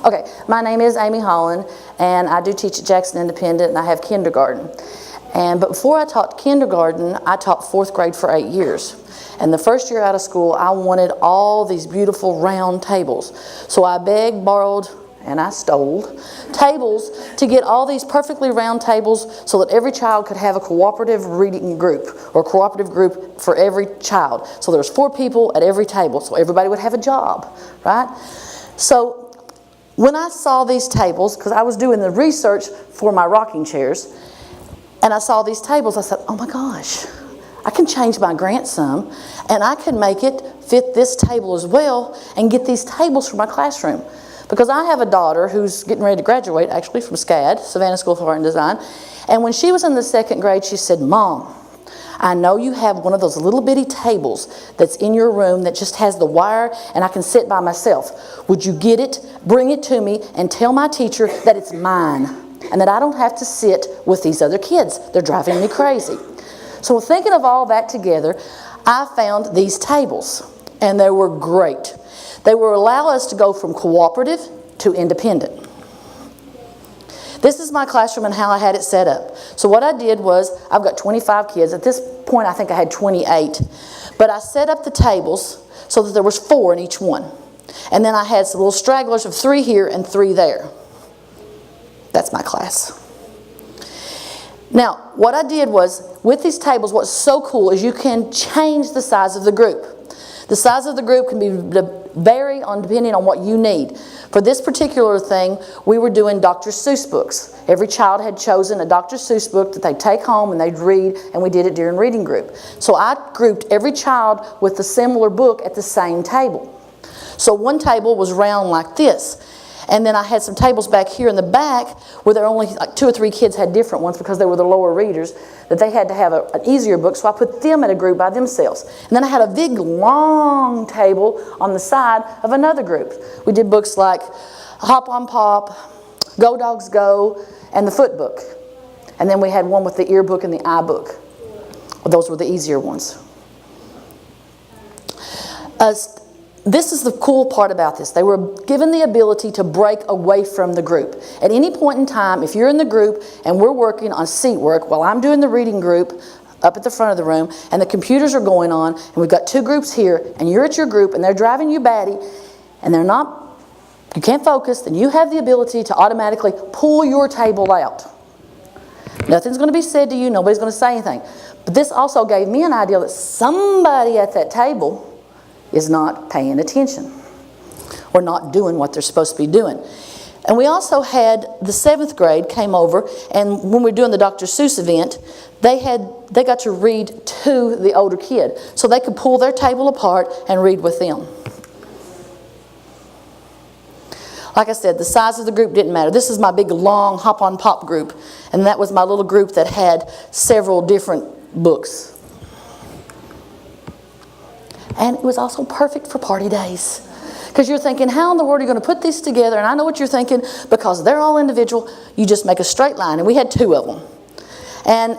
Okay, my name is Amy Hollan, and I do teach at Jackson Independent, and I have kindergarten. But before I taught kindergarten, I taught 4th grade for 8 years. And the first year out of school, I wanted all these beautiful round tables. So I begged, borrowed, and I stole tables to get all these perfectly round tables so that every child could have a cooperative reading group or cooperative group for every child. So there's 4 people at every table, so everybody would have a job, right? So when I saw these tables, because I was doing the research for my rocking chairs, and I saw these tables, I said, oh my gosh, I can change my grant sum, and I can make it fit this table as well and get these tables for my classroom. Because I have a daughter who's getting ready to graduate, actually, from SCAD, Savannah School of Art and Design, and when she was in the 2nd grade, she said, Mom, I know you have one of those little bitty tables that's in your room that just has the wire and I can sit by myself. Would you get it, bring it to me, and tell my teacher that it's mine and that I don't have to sit with these other kids? They're driving me crazy. So thinking of all that together, I found these tables, and they were great. They will allow us to go from cooperative to independent. This is my classroom and how I had it set up. So what I did was, I've got 25 kids. At this point, I think I had 28. But I set up the tables so that there was 4 in each one. And then I had some little stragglers of 3 here and 3 there. That's my class. Now, what I did was, with these tables, what's so cool is you can change the size of the group. The size of the group can vary depending on what you need. For this particular thing, we were doing Dr. Seuss books. Every child had chosen a Dr. Seuss book that they'd take home and they'd read, and we did it during reading group. So I grouped every child with a similar book at the same table. So one table was round like this. And then I had some tables back here in the back where there were only like 2 or 3 kids had different ones because they were the lower readers, that they had to have an easier book, so I put them in a group by themselves. And then I had a big long table on the side of another group. We did books like Hop on Pop, Go Dogs Go, and the Foot Book. And then we had one with the ear book and the eye book. Well, those were the easier ones. This is the cool part about this. They were given the ability to break away from the group. At any point in time, if you're in the group and we're working on seat work while I'm doing the reading group up at the front of the room and the computers are going on and we've got 2 groups here and you're at your group and they're driving you batty and you can't focus, then you have the ability to automatically pull your table out. Nothing's going to be said to you. Nobody's going to say anything. But this also gave me an idea that somebody at that table is not paying attention or not doing what they're supposed to be doing. And we also had the 7th grade came over, and when we were doing the Dr. Seuss event, they got to read to the older kid. So they could pull their table apart and read with them. Like I said, the size of the group didn't matter. This is my big long Hop on Pop group, and that was my little group that had several different books. And it was also perfect for party days. Because you're thinking, how in the world are you going to put these together? And I know what you're thinking, because they're all individual, you just make a straight line. And we had 2 of them. And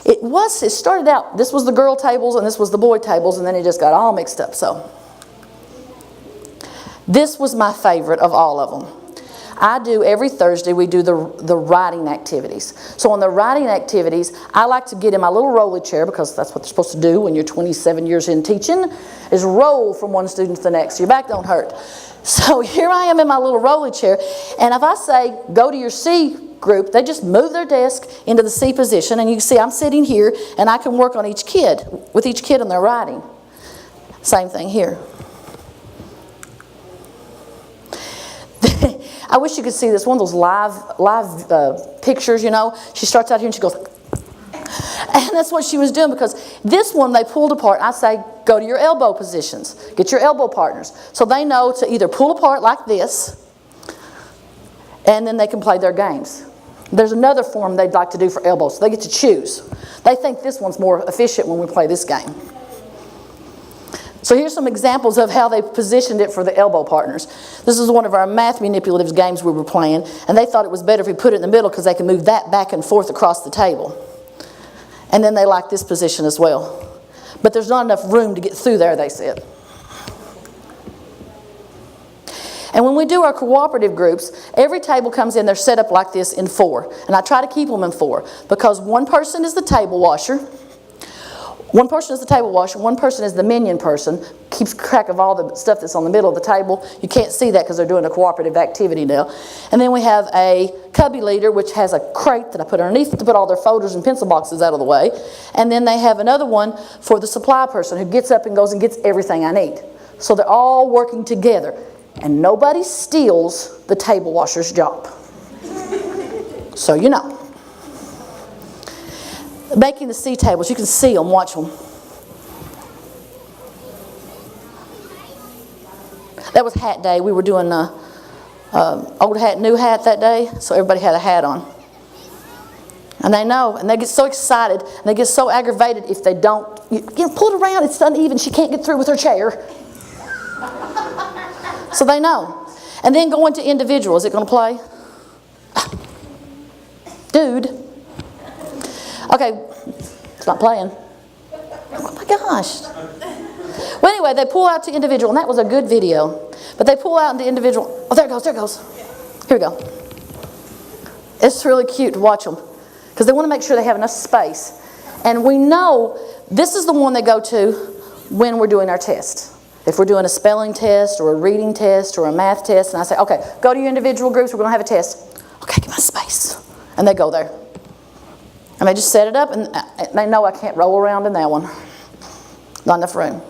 it started out, this was the girl tables and this was the boy tables, and then it just got all mixed up. So this was my favorite of all of them. Every Thursday, we do the writing activities. So on the writing activities, I like to get in my little rolly chair, because that's what they're supposed to do when you're 27 years in teaching, is roll from one student to the next. Your back don't hurt. So here I am in my little rolly chair, and if I say, go to your C group, they just move their desk into the C position, and you can see I'm sitting here, and I can work on with each kid in their writing. Same thing here. I wish you could see this, one of those live pictures, you know. She starts out here and she goes, and that's what she was doing, because this one they pulled apart. I say, go to your elbow positions. Get your elbow partners. So they know to either pull apart like this, and then they can play their games. There's another form they'd like to do for elbows, so they get to choose. They think this one's more efficient when we play this game. So here's some examples of how they positioned it for the elbow partners. This is one of our math manipulatives games we were playing, and they thought it was better if we put it in the middle because they can move that back and forth across the table. And then they like this position as well. But there's not enough room to get through there, they said. And when we do our cooperative groups, every table comes in, they're set up like this in 4. And I try to keep them in 4 because one person is the table washer, one person is the minion person, keeps track of all the stuff that's on the middle of the table. You can't see that because they're doing a cooperative activity now. And then we have a cubby leader, which has a crate that I put underneath to put all their folders and pencil boxes out of the way. And then they have another one for the supply person who gets up and goes and gets everything I need. So they're all working together. And nobody steals the table washer's job. So you know. Making the C tables, you can see them, watch them. That was hat day. We were doing old hat, new hat that day, so everybody had a hat on. And they know, and they get so excited, and they get so aggravated if they don't. You know, pull it around, it's uneven, she can't get through with her chair. So they know. And then go into individual. Is it going to play? Dude. Okay, it's not playing. Oh my gosh. Well, anyway, they pull out to individual, and that was a good video. But they pull out into individual. Oh, there it goes, there it goes. Here we go. It's really cute to watch them because they want to make sure they have enough space. And we know this is the one they go to when we're doing our test. If we're doing a spelling test or a reading test or a math test, and I say, okay, go to your individual groups, we're going to have a test. Okay, give me space. And they go there. And they just set it up, and they know I can't roll around in that one. Not enough room.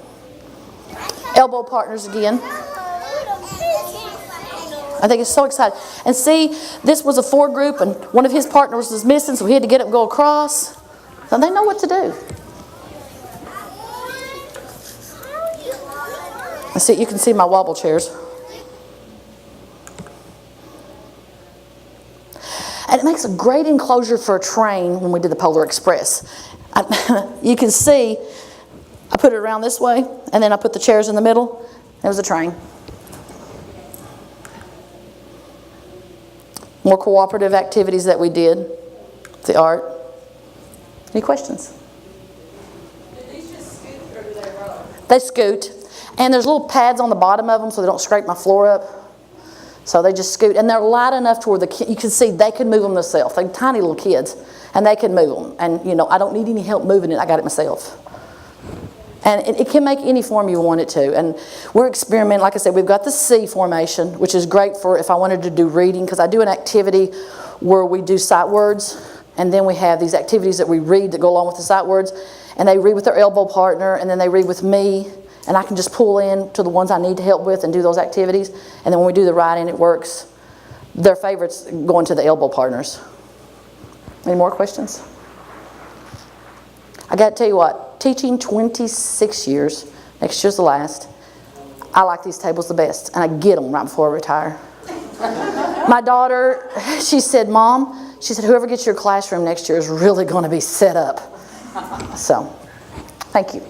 Elbow partners again. I think it's so exciting. And see, this was a 4 group, and one of his partners was missing, so he had to get up and go across. So they know what to do. I see, you can see my wobble chairs. And it makes a great enclosure for a train when we did the Polar Express. You can see, I put it around this way, and then I put the chairs in the middle. It was a train. More cooperative activities that we did. The art. Any questions? Do these just scoot or do they roll? They scoot. And there's little pads on the bottom of them so they don't scrape my floor up. So they just scoot, and they're light enough to where you can see they can move them themselves. They're tiny little kids, and they can move them. And you know, I don't need any help moving it. I got it myself. And it can make any form you want it to. And we're experimenting. Like I said, we've got the C formation, which is great for if I wanted to do reading, because I do an activity where we do sight words, and then we have these activities that we read that go along with the sight words, and they read with their elbow partner, and then they read with me. And I can just pull in to the ones I need to help with and do those activities. And then when we do the writing, it works. Their favorites going to the elbow partners. Any more questions? I got to tell you what, teaching 26 years, next year's the last, I like these tables the best. And I get them right before I retire. My daughter, she said, Mom, she said, whoever gets your classroom next year is really going to be set up. So, thank you.